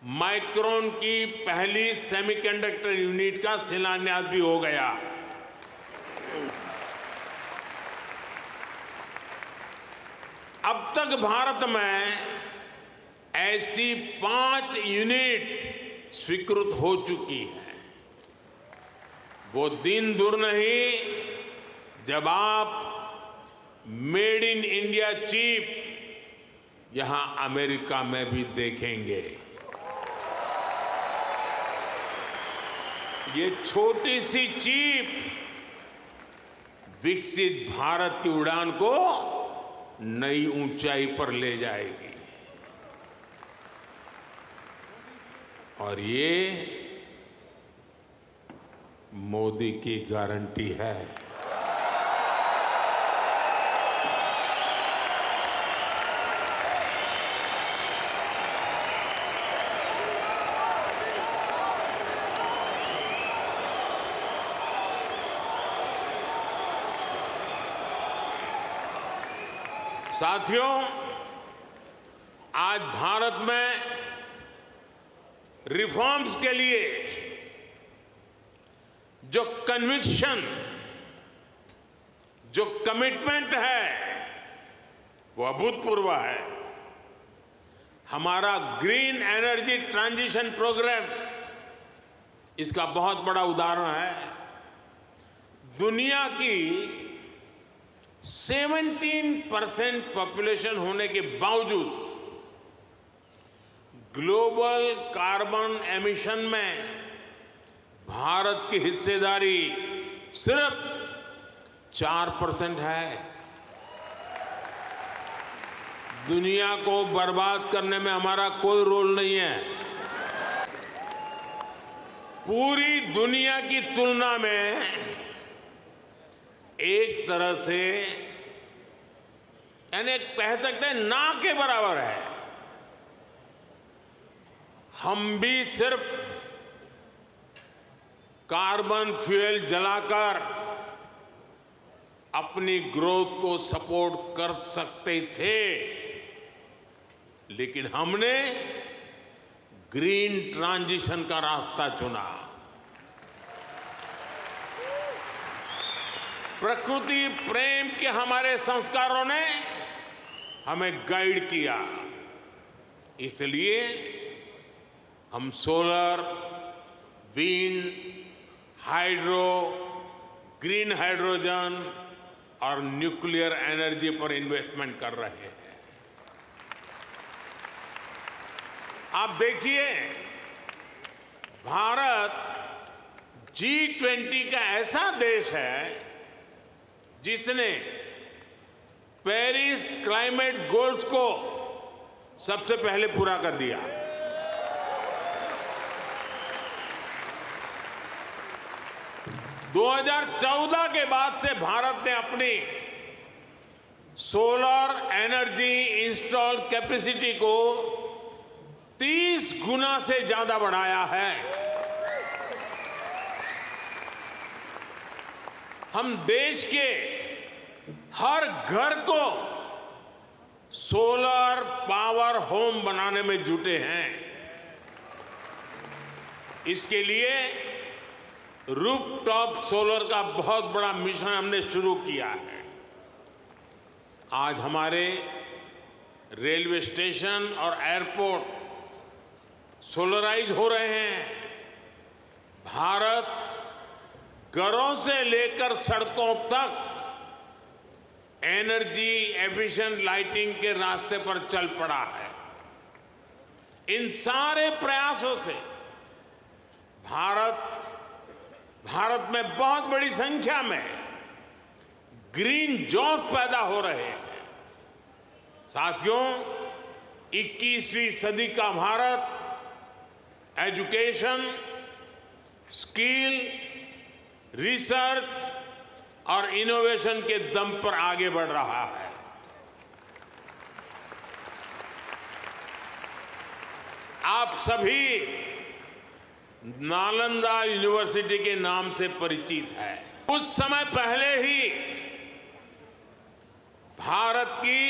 माइक्रोन की पहली सेमीकंडक्टर यूनिट का शिलान्यास भी हो गया। अब तक भारत में ऐसी 5 यूनिट्स स्वीकृत हो चुकी हैं। वो दिन दूर नहीं जब आप मेड इन इंडिया चिप यहां अमेरिका में भी देखेंगे। ये छोटी सी चिप विकसित भारत की उड़ान को नई ऊंचाई पर ले जाएगी। और ये मोदी की गारंटी है। साथियों, आज भारत में रिफॉर्म्स के लिए जो कन्विक्शन, जो कमिटमेंट है, वो अभूतपूर्व है। हमारा ग्रीन एनर्जी ट्रांजिशन प्रोग्राम इसका बहुत बड़ा उदाहरण है। दुनिया की 17% पॉपुलेशन होने के बावजूद ग्लोबल कार्बन एमिशन में भारत की हिस्सेदारी सिर्फ 4% है। दुनिया को बर्बाद करने में हमारा कोई रोल नहीं है। पूरी दुनिया की तुलना में एक तरह से यानी कह सकते हैं ना के बराबर है। हम भी सिर्फ कार्बन फ्यूल जलाकर अपनी ग्रोथ को सपोर्ट कर सकते थे, लेकिन हमने ग्रीन ट्रांजिशन का रास्ता चुना। प्रकृति प्रेम के हमारे संस्कारों ने हमें गाइड किया। इसलिए हम solar, wind, hydro, green hydrogen और न्यूक्लियर एनर्जी पर इन्वेस्टमेंट कर रहे हैं। आप देखिए, भारत G20 का ऐसा देश है जिसने पेरिस क्लाइमेट गोल्स को सबसे पहले पूरा कर दिया। दो 2014 के बाद से भारत ने अपनी सोलर एनर्जी इंस्टॉल कैपेसिटी को 30 गुना से ज्यादा बढ़ाया है। हम देश के हर घर को सोलर पावर होम बनाने में जुटे हैं। इसके लिए रूफटॉप सोलर का बहुत बड़ा मिशन हमने शुरू किया है। आज हमारे रेलवे स्टेशन और एयरपोर्ट सोलराइज हो रहे हैं। भारत घरों से लेकर सड़कों तक एनर्जी एफिशिएंट लाइटिंग के रास्ते पर चल पड़ा है। इन सारे प्रयासों से भारत में बहुत बड़ी संख्या में ग्रीन जॉब्स पैदा हो रहे हैं। साथियों, 21वीं सदी का भारत एजुकेशन, स्किल, रिसर्च और इनोवेशन के दम पर आगे बढ़ रहा है। आप सभी नालंदा यूनिवर्सिटी के नाम से परिचित हैं। कुछ समय पहले ही भारत की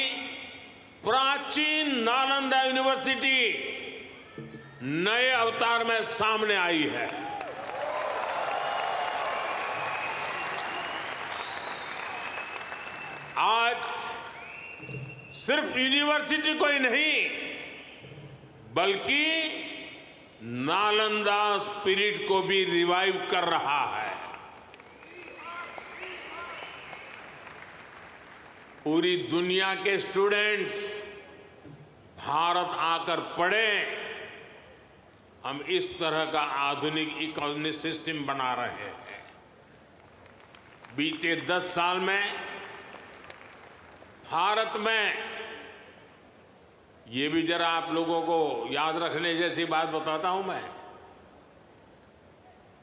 प्राचीन नालंदा यूनिवर्सिटी नए अवतार में सामने आई है। आज सिर्फ यूनिवर्सिटी को ही नहीं बल्कि नालंदा स्पिरिट को भी रिवाइव कर रहा है। पूरी दुनिया के स्टूडेंट्स भारत आकर पढ़ें, हम इस तरह का आधुनिक इकोनॉमिक सिस्टम बना रहे हैं। बीते 10 साल में भारत में, ये भी जरा आप लोगों को याद रखने जैसी बात बताता हूं मैं,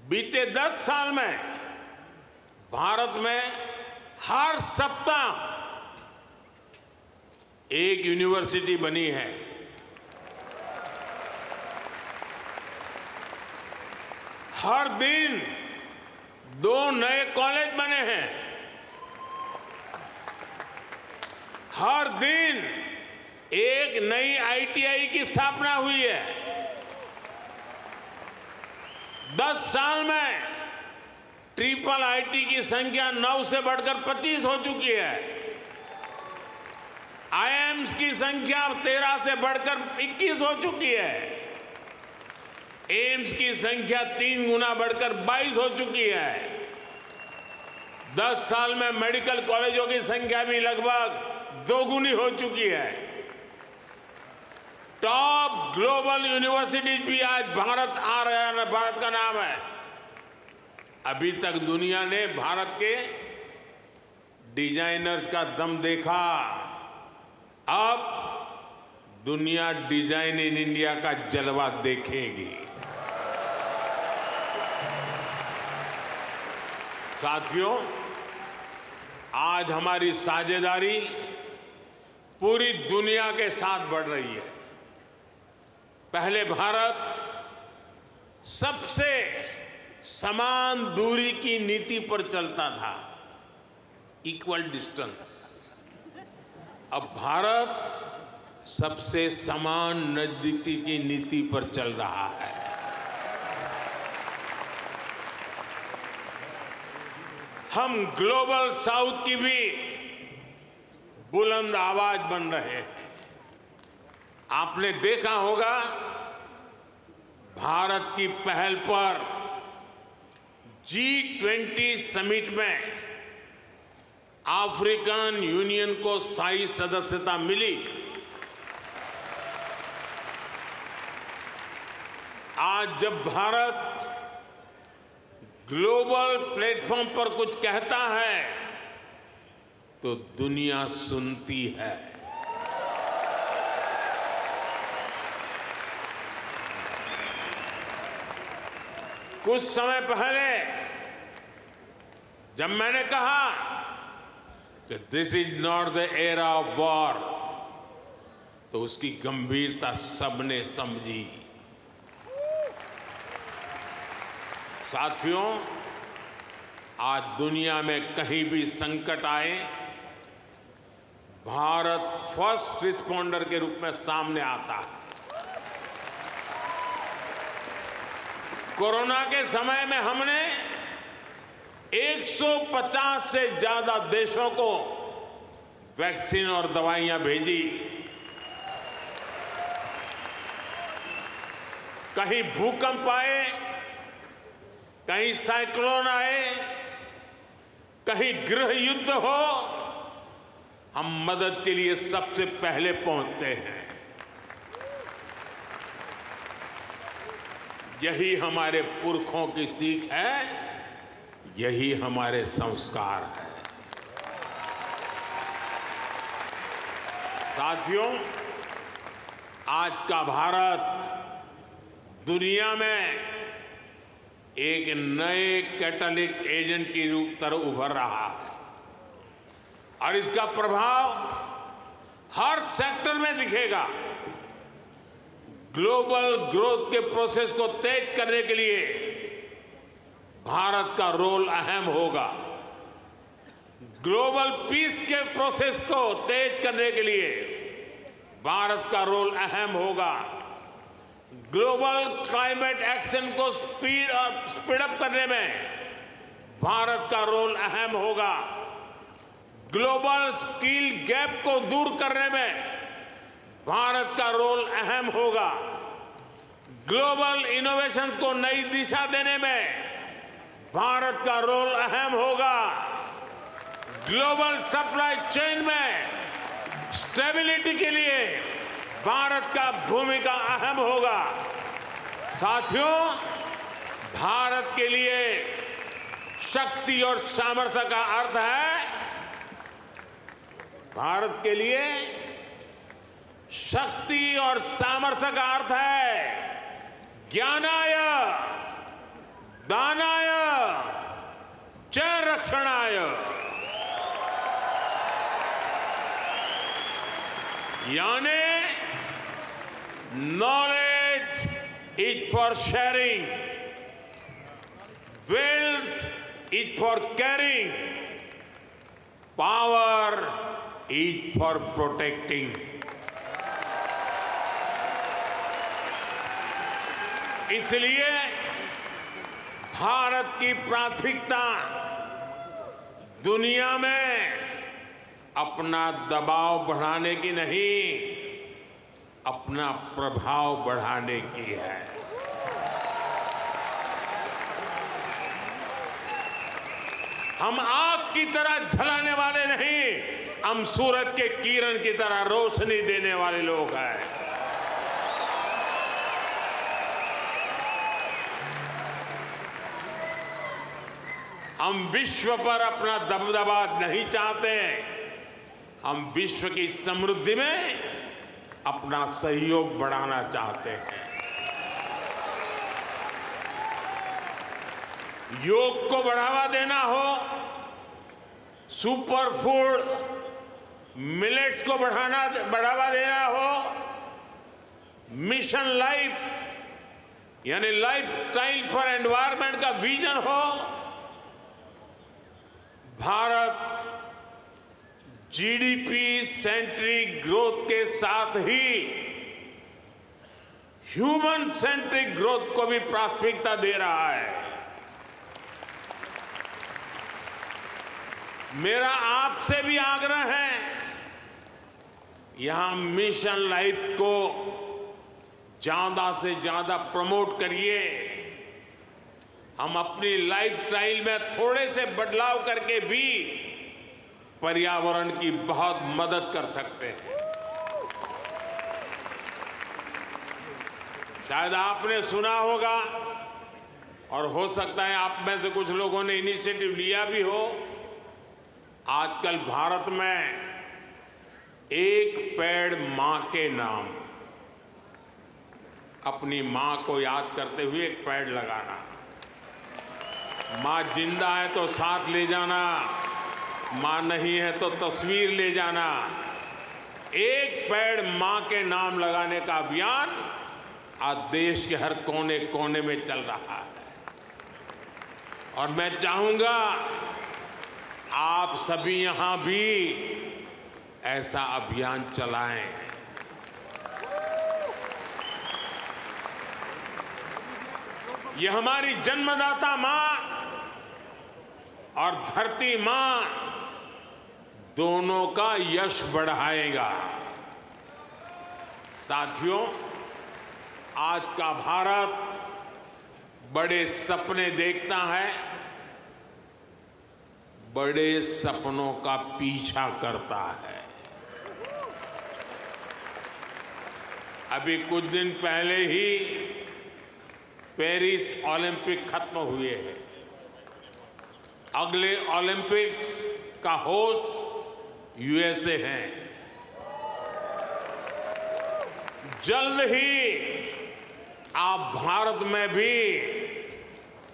बीते 10 साल में भारत में हर सप्ताह एक यूनिवर्सिटी बनी है। हर दिन 2 नए कॉलेज बने हैं। हर दिन एक नई आईटीआई की स्थापना हुई है। 10 साल में ट्रिपल आईटी की संख्या 9 से बढ़कर 25 हो चुकी है। आईआईएम्स की संख्या 13 से बढ़कर 21 हो चुकी है। एम्स की संख्या 3 गुना बढ़कर 22 हो चुकी है। 10 साल में मेडिकल कॉलेजों की संख्या भी लगभग 2 गुनी हो चुकी है। टॉप ग्लोबल यूनिवर्सिटीज भी आज भारत आ रहे हैं, भारत का नाम है। अभी तक दुनिया ने भारत के डिजाइनर्स का दम देखा, अब दुनिया डिजाइन इन इंडिया का जलवा देखेगी। साथियों, आज हमारी साझेदारी पूरी दुनिया के साथ बढ़ रही है। पहले भारत सबसे समान दूरी की नीति पर चलता था, इक्वल डिस्टेंस। अब भारत सबसे समान नजदीकी की नीति पर चल रहा है। हम ग्लोबल साउथ की भी बुलंद आवाज बन रहे हैं। आपने देखा होगा, भारत की पहल पर G20 समिट में अफ्रीकन यूनियन को स्थायी सदस्यता मिली। आज जब भारत ग्लोबल प्लेटफॉर्म पर कुछ कहता है तो दुनिया सुनती है। कुछ समय पहले जब मैंने कहा कि this is not the era of war, तो उसकी गंभीरता सबने समझी। साथियों, आज दुनिया में कहीं भी संकट आए, भारत फर्स्ट रिस्पॉन्डर के रूप में सामने आता है। कोरोना के समय में हमने 150 से ज्यादा देशों को वैक्सीन और दवाइयां भेजी। कहीं भूकंप आए, कहीं साइक्लोन आए, कहीं गृह युद्ध हो, हम मदद के लिए सबसे पहले पहुंचते हैं। यही हमारे पुरखों की सीख है, यही हमारे संस्कार है। साथियों, आज का भारत दुनिया में एक नए कैटलिस्ट एजेंट की तरह उभर रहा है और इसका प्रभाव हर सेक्टर में दिखेगा। ग्लोबल ग्रोथ के प्रोसेस को तेज करने के लिए भारत का रोल अहम होगा। ग्लोबल पीस के प्रोसेस को तेज करने के लिए भारत का रोल अहम होगा। ग्लोबल क्लाइमेट एक्शन को स्पीड अप करने में भारत का रोल अहम होगा। ग्लोबल स्किल गैप को दूर करने में भारत का रोल अहम होगा। ग्लोबल इनोवेशंस को नई दिशा देने में भारत का रोल अहम होगा। ग्लोबल सप्लाई चेन में स्टेबिलिटी के लिए भारत का भूमिका अहम होगा। साथियों, भारत के लिए शक्ति और सामर्थ्य का अर्थ है, भारत के लिए शक्ति और सामर्थ्य का अर्थ है ज्ञानाय, दानाय, च रक्षणाय। यानी knowledge is for sharing, wealth is for carrying, power is for protecting. इसलिए भारत की प्राथमिकता दुनिया में अपना दबाव बढ़ाने की नहीं, अपना प्रभाव बढ़ाने की है। हम आग की तरह जलाने वाले नहीं, हम सूरज के किरण की तरह रोशनी देने वाले लोग हैं। हम विश्व पर अपना दबदबा नहीं चाहते, हम विश्व की समृद्धि में अपना सहयोग बढ़ाना चाहते हैं। योग को बढ़ावा देना हो, सुपर फूड मिलेट्स को बढ़ावा देना हो, मिशन लाइफ यानी लाइफ स्टाइल फॉर एनवायरमेंट का विजन हो, भारत जीडीपी सेंट्रिक ग्रोथ के साथ ही ह्यूमन सेंट्रिक ग्रोथ को भी प्राथमिकता दे रहा है। मेरा आपसे भी आग्रह है, यहां मिशन लाइफ को ज्यादा से ज्यादा प्रमोट करिए। हम अपनी लाइफस्टाइल में थोड़े से बदलाव करके भी पर्यावरण की बहुत मदद कर सकते हैं। शायद आपने सुना होगा और हो सकता है आप में से कुछ लोगों ने इनिशिएटिव लिया भी हो। आजकल भारत में एक पेड़ मां के नाम, अपनी मां को याद करते हुए एक पेड़ लगाना। मां जिंदा है तो साथ ले जाना, मां नहीं है तो तस्वीर ले जाना। एक पेड़ मां के नाम लगाने का अभियान आज देश के हर कोने कोने में चल रहा है। और मैं चाहूंगा आप सभी यहां भी ऐसा अभियान चलाएं। ये हमारी जन्मदाता मां और धरती मां दोनों का यश बढ़ाएगा। साथियों, आज का भारत बड़े सपने देखता है, बड़े सपनों का पीछा करता है। अभी कुछ दिन पहले ही पेरिस ओलंपिक खत्म हुए हैं। अगले ओलंपिक्स का होस्ट यूएसए है। जल्द ही आप भारत में भी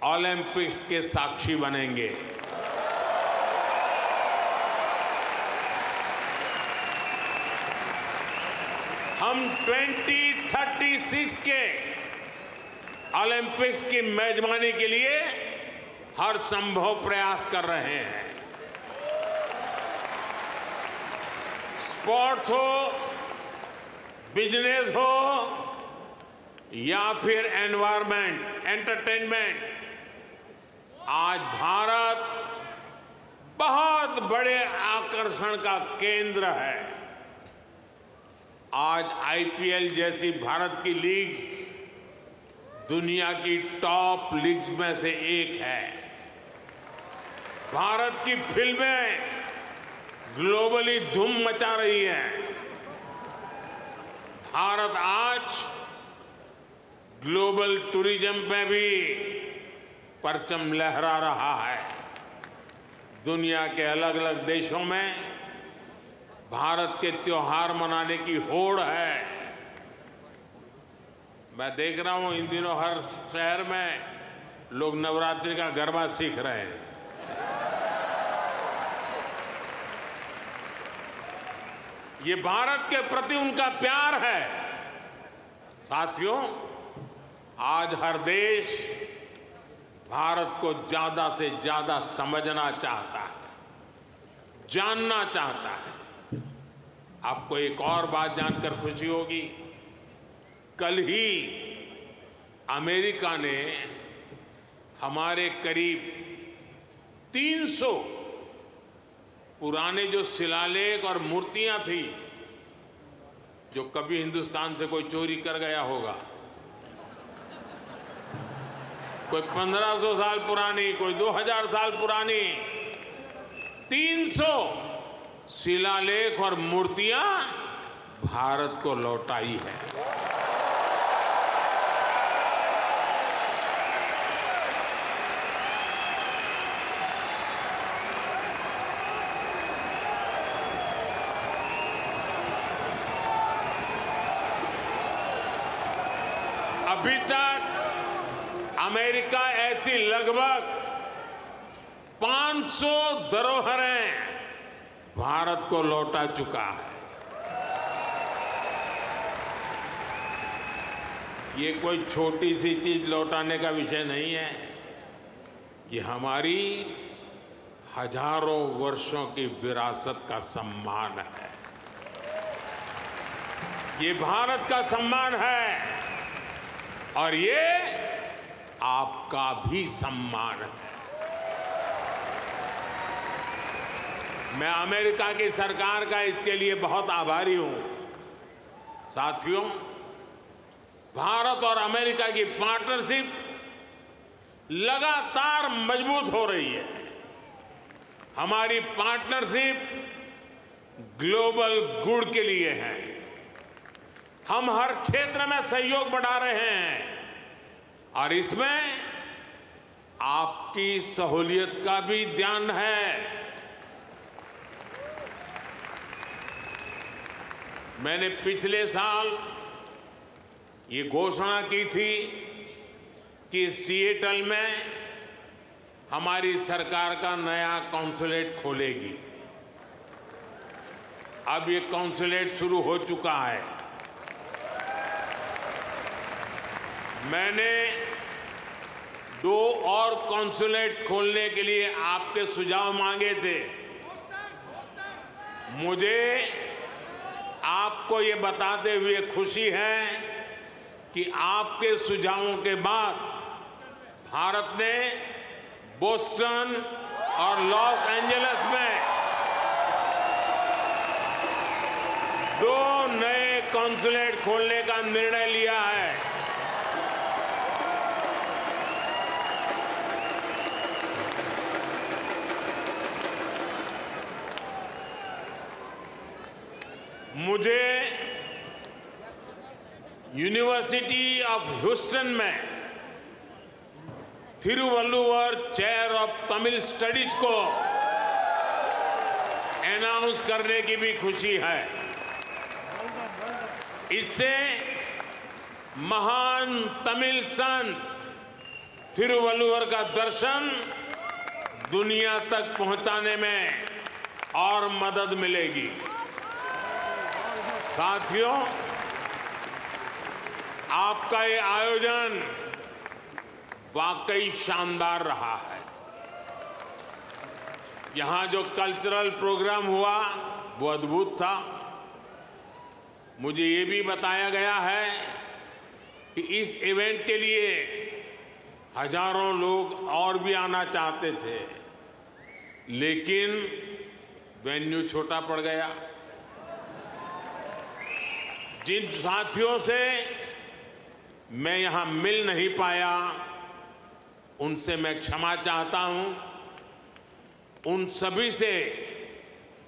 ओलंपिक्स के साक्षी बनेंगे। हम 2036 के ओलंपिक्स की मेजबानी के लिए हर संभव प्रयास कर रहे हैं। स्पोर्ट्स हो, बिजनेस हो या फिर एनवायरमेंट, एंटरटेनमेंट, आज भारत बहुत बड़े आकर्षण का केंद्र है। आज आईपीएल जैसी भारत की लीग्स दुनिया की टॉप लीग्स में से एक है। भारत की फिल्में ग्लोबली धूम मचा रही हैं। भारत आज ग्लोबल टूरिज्म में भी परचम लहरा रहा है। दुनिया के अलग अलग देशों में भारत के त्योहार मनाने की होड़ है। मैं देख रहा हूं इन दिनों हर शहर में लोग नवरात्रि का गरबा सीख रहे हैं। ये भारत के प्रति उनका प्यार है। साथियों, आज हर देश भारत को ज्यादा से ज्यादा समझना चाहता है, जानना चाहता है। आपको एक और बात जानकर खुशी होगी, कल ही अमेरिका ने हमारे करीब 300 पुराने जो शिलालेख और मूर्तियां थी, जो कभी हिंदुस्तान से कोई चोरी कर गया होगा, कोई 1500 साल पुरानी, कोई 2000 साल पुरानी, 300 शिलालेख और मूर्तियां भारत को लौटाई है। अभी तक अमेरिका ऐसी लगभग 500 धरोहरें भारत को लौटा चुका है। ये कोई छोटी सी चीज लौटाने का विषय नहीं है। ये हमारी हजारों वर्षों की विरासत का सम्मान है। ये भारत का सम्मान है और ये आपका भी सम्मान है। मैं अमेरिका की सरकार का इसके लिए बहुत आभारी हूं। साथियों, भारत और अमेरिका की पार्टनरशिप लगातार मजबूत हो रही है। हमारी पार्टनरशिप ग्लोबल गुड के लिए है। हम हर क्षेत्र में सहयोग बढ़ा रहे हैं और इसमें आपकी सहूलियत का भी ध्यान है। मैंने पिछले साल ये घोषणा की थी कि सिएटल में हमारी सरकार का नया कॉन्सुलेट खोलेगी। अब ये कॉन्सुलेट शुरू हो चुका है। मैंने 2 और कॉन्सुलेट खोलने के लिए आपके सुझाव मांगे थे। मुझे आपको ये बताते हुए खुशी है कि आपके सुझावों के बाद भारत ने बोस्टन और लॉस एंजलिस में 2 नए कॉन्सुलेट खोलने का निर्णय लिया है। मुझे यूनिवर्सिटी ऑफ ह्यूस्टन में Thiruvalluvar chair of Tamil studies को अनाउंस करने की भी खुशी है। इससे महान तमिल संत थिरुवल्लुवर का दर्शन दुनिया तक पहुंचाने में और मदद मिलेगी। साथियों, आपका ये आयोजन वाकई शानदार रहा है। यहां जो कल्चरल प्रोग्राम हुआ वो अद्भुत था। मुझे ये भी बताया गया है कि इस इवेंट के लिए हजारों लोग और भी आना चाहते थे, लेकिन वेन्यू छोटा पड़ गया। जिन साथियों से मैं यहां मिल नहीं पाया, उनसे मैं क्षमा चाहता हूं। उन सभी से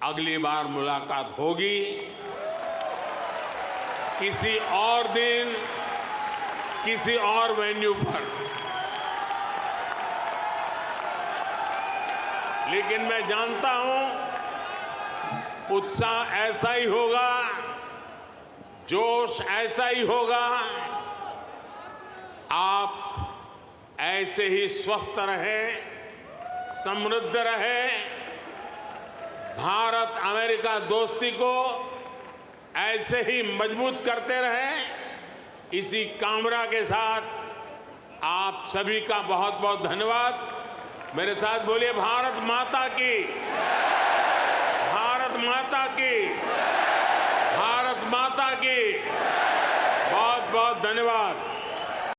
अगली बार मुलाकात होगी, किसी और दिन, किसी और वेन्यू पर। लेकिन मैं जानता हूं उत्साह ऐसा ही होगा, जोश ऐसा ही होगा। आप ऐसे ही स्वस्थ रहें, समृद्ध रहें। भारत अमेरिका दोस्ती को ऐसे ही मजबूत करते रहें। इसी कामना के साथ आप सभी का बहुत बहुत धन्यवाद। मेरे साथ बोलिए भारत माता की, भारत माता की।